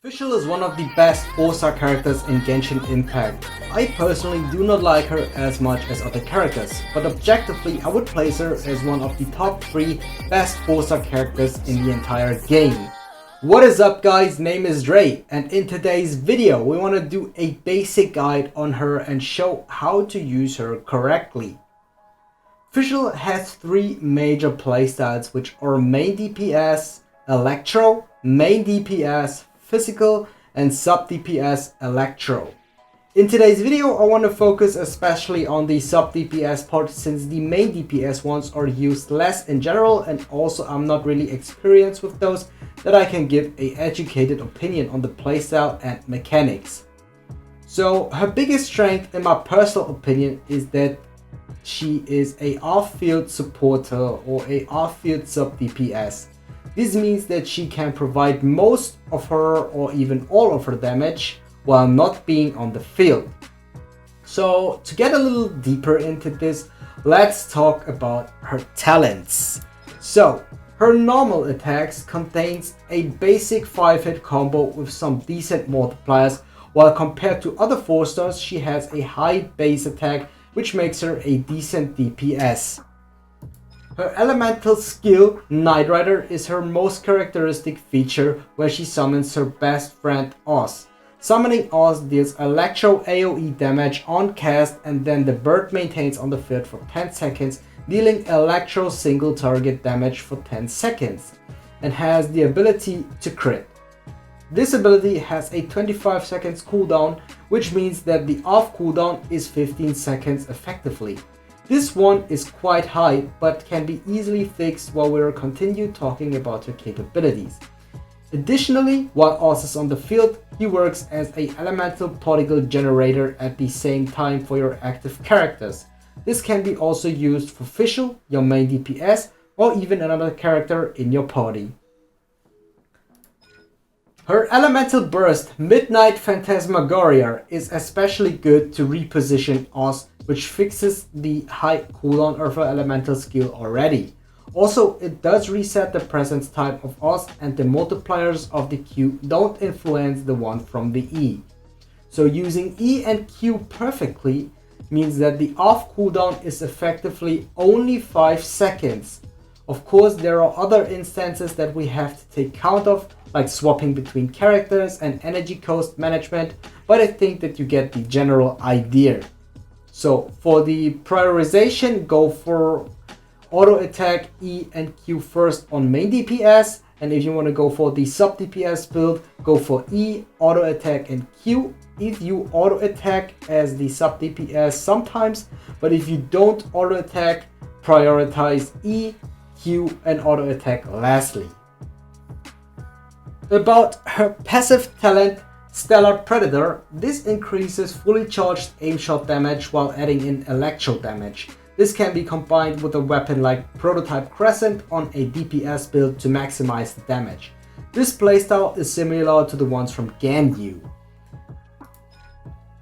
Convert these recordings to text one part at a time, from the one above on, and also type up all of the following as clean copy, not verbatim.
Fischl is one of the best 4-star characters in Genshin Impact. I personally do not like her as much as other characters, but objectively I would place her as one of the top 3 best 4-star characters in the entire game. What is up guys, name is Dre, and in today's video we want to do a basic guide on her and show how to use her correctly. Fischl has 3 major playstyles, which are main DPS, Electro, main DPS, Physical, and sub DPS Electro. In today's video I want to focus especially on the sub DPS part, since the main DPS ones are used less in general, and also I'm not really experienced with those, that I can give a educated opinion on the playstyle and mechanics. So her biggest strength in my personal opinion is that she is a off-field supporter or a off-field sub DPS. This means that she can provide most of her or even all of her damage while not being on the field. So to get a little deeper into this, let's talk about her talents. So her normal attacks contains a basic 5-hit combo with some decent multipliers, while compared to other 4-stars she has a high base attack, which makes her a decent DPS. Her elemental skill, Night Rider, is her most characteristic feature, where she summons her best friend Oz. Summoning Oz deals Electro AoE damage on cast, and then the bird maintains on the field for 10 seconds, dealing Electro single target damage for 10 seconds, and has the ability to crit. This ability has a 25 seconds cooldown, which means that the off cooldown is 15 seconds effectively. This one is quite high, but can be easily fixed while we continue talking about her capabilities. Additionally, while Oz is on the field, he works as an elemental particle generator at the same time for your active characters. This can be also used for Fischl, your main DPS, or even another character in your party. Her elemental burst, Midnight Phantasmagoria, is especially good to reposition Oz, which fixes the high cooldown of her elemental skill already. Also, it does reset the presence time of Oz, and the multipliers of the Q don't influence the one from the E. So using E and Q perfectly means that the off cooldown is effectively only 5 seconds. Of course, there are other instances that we have to take count of, like swapping between characters and energy cost management, but I think that you get the general idea. So for the prioritization, go for auto attack E and Q first on main DPS, and if you want to go for the sub DPS build, go for E, auto attack, and Q. If you auto attack as the sub DPS sometimes, but if you don't auto attack, prioritize E, Q, and auto attack lastly. About her passive talent, Stellar Predator, this increases fully charged aim shot damage while adding in electro damage. This can be combined with a weapon like Prototype Crescent on a DPS build to maximize the damage. This playstyle is similar to the ones from Ganyu.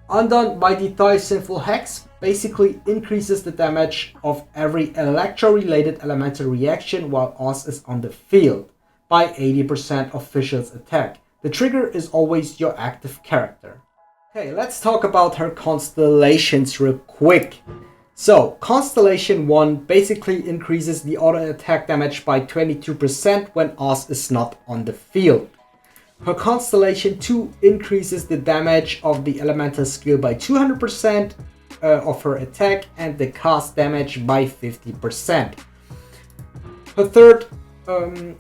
Undone by the Thigh Sinful Hex basically increases the damage of every electro related elemental reaction while Oz is on the field by 80% of Fischl's attack. The trigger is always your active character. Okay, let's talk about her constellations real quick. So, Constellation 1 basically increases the auto attack damage by 22% when Oz is not on the field. Her Constellation 2 increases the damage of the elemental skill by 200% of her attack, and the cast damage by 50%. Her third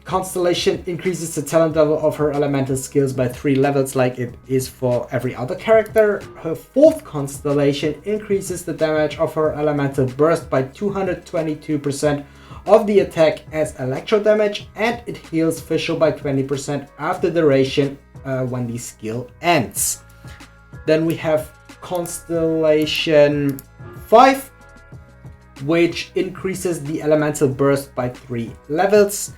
Constellation increases the talent level of her elemental skills by 3 levels, like it is for every other character. Her fourth Constellation increases the damage of her elemental burst by 222% of the attack as electro damage, and it heals Fischl by 20% after duration when the skill ends. Then we have Constellation 5, which increases the elemental burst by 3 levels.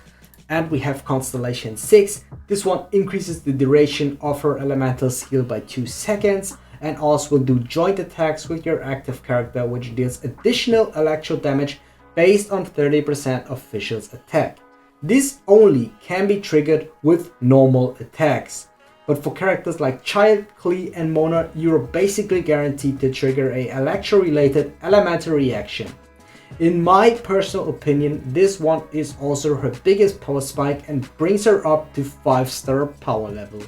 And we have Constellation 6. This one increases the duration of her elemental skill by 2 seconds, and also will do joint attacks with your active character, which deals additional electro damage based on 30% of Fischl's attack. This only can be triggered with normal attacks. but for characters like Child, Klee and Mona, you're basically guaranteed to trigger a electro-related elemental reaction. In my personal opinion, this one is also her biggest power spike and brings her up to 5-star power level.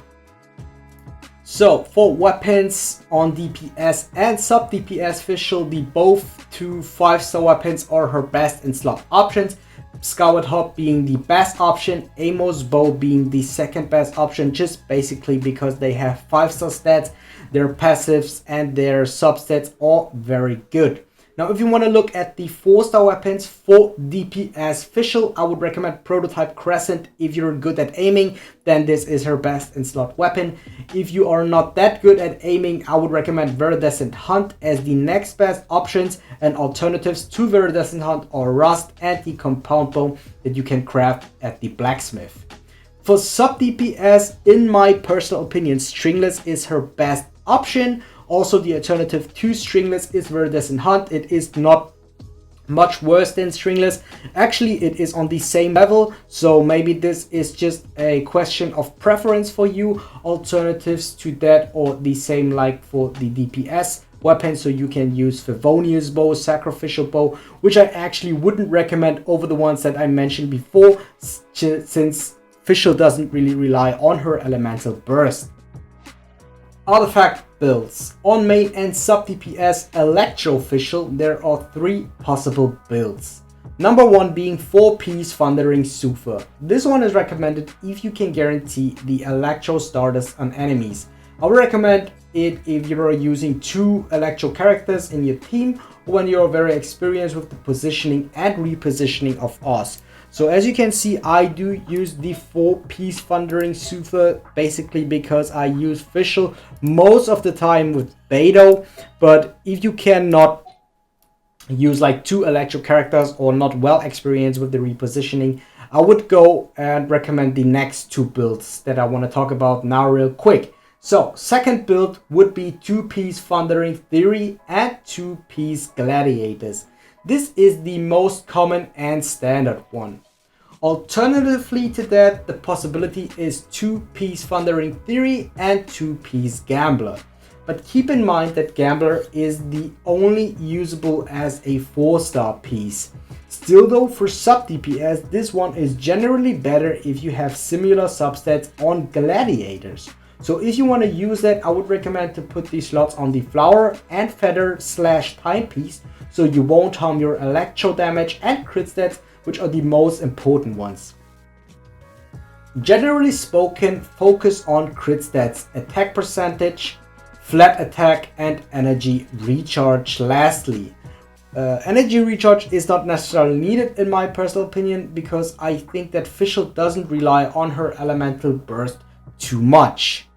So for weapons on DPS and sub DPS Fischl, the both two 5-star weapons are her best in slot options. DUCKWRTH being the best option, Amos's bow being the second best option, just basically because they have 5-star stats, their passives and their substats are very good. Now if you want to look at the 4-star weapons for DPS Fischl, I would recommend Prototype Crescent. If you're good at aiming, then this is her best in slot weapon. If you are not that good at aiming, I would recommend Viridescent Hunt as the next best options, and alternatives to Viridescent Hunt are Rust and the compound bow that you can craft at the blacksmith. For sub DPS, in my personal opinion, Stringless is her best option. Also, the alternative to Stringless is Viridescent Hunt. It is not much worse than Stringless. Actually, it is on the same level, so maybe this is just a question of preference for you. Alternatives to that are the same like for the DPS weapon, so you can use Favonius bow, Sacrificial bow, which I actually wouldn't recommend over the ones that I mentioned before, since Fischl doesn't really rely on her elemental burst. Artifact builds. On main and sub DPS Electro Fischl, there are 3 possible builds. Number 1 being 4-piece Thundering Super. This one is recommended if you can guarantee the Electro starters on enemies. I would recommend it if you are using 2 Electro characters in your team, or when you are very experienced with the positioning and repositioning of Oz. So as you can see, I do use the 4-piece Thundering Super basically because I use Fischl most of the time with Beidou. But if you cannot use like 2 Electro characters or not well experienced with the repositioning, I would go and recommend the next 2 builds that I want to talk about now real quick. So second build would be 2-piece Thundering Theory and 2-piece Gladiators. This is the most common and standard one. Alternatively to that, the possibility is 2-piece Thundering Theory and 2-piece Gambler. But keep in mind that Gambler is the only usable as a 4-star piece. Still though, for sub DPS, this one is generally better if you have similar substats on Gladiators. So if you want to use that, I would recommend to put these slots on the Flower and Feather / Timepiece, so you won't harm your electro damage and crit stats, which are the most important ones. Generally spoken, focus on crit stats, attack percentage, flat attack and energy recharge. Lastly, energy recharge is not necessarily needed in my personal opinion, because I think that Fischl doesn't rely on her elemental burst too much.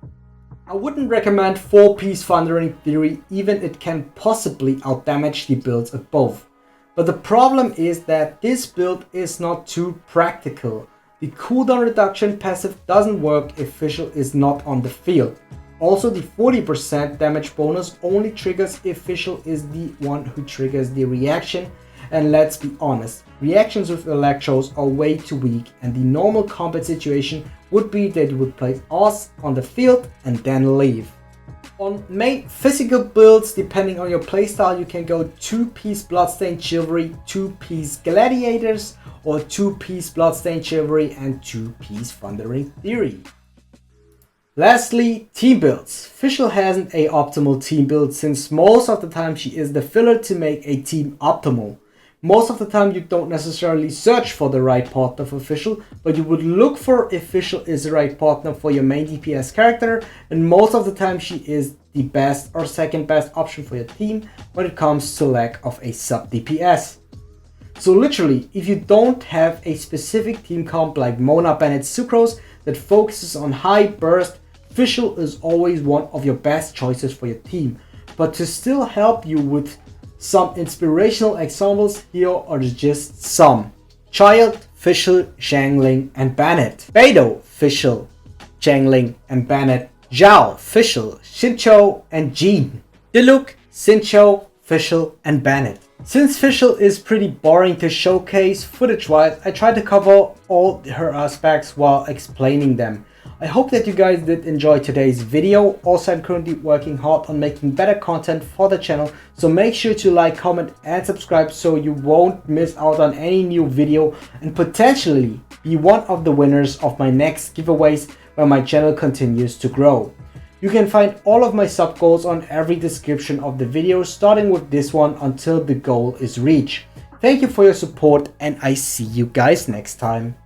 I wouldn't recommend 4-piece Thundering Theory, even it can possibly outdamage the builds of both. But the problem is that this build is not too practical. The cooldown reduction passive doesn't work if Fischl is not on the field. Also, the 40% damage bonus only triggers if Fischl is the one who triggers the reaction. And let's be honest, reactions with Electros are way too weak, and the normal combat situation would be that you would place Oz on the field and then leave. On main physical builds, depending on your playstyle, you can go 2-piece Bloodstained Chivalry, 2-piece Gladiators, or 2-piece Bloodstained Chivalry and 2-piece Thundering Theory. Lastly, team builds. Fischl hasn't a optimal team build, since most of the time she is the filler to make a team optimal. Most of the time you don't necessarily search for the right partner for Fischl, but you would look for if Fischl is the right partner for your main DPS character, and most of the time she is the best or second best option for your team when it comes to lack of a sub DPS. So literally, if you don't have a specific team comp like Mona Bennett Sucrose that focuses on high burst, Fischl is always one of your best choices for your team. But to still help you with some inspirational examples, here are just some. Child, Fischl, Xiangling and Bennett. Beidou, Fischl, Xiangling and Bennett. Zhao, Fischl, Xinqiu and Jean. Diluc, Xinqiu, Fischl and Bennett. Since Fischl is pretty boring to showcase footage wise, I tried to cover all her aspects while explaining them. I hope that you guys did enjoy today's video. Also, I'm currently working hard on making better content for the channel, so make sure to like, comment and subscribe so you won't miss out on any new video and potentially be one of the winners of my next giveaways where my channel continues to grow. You can find all of my sub goals on every description of the video, starting with this one until the goal is reached. Thank you for your support and I see you guys next time.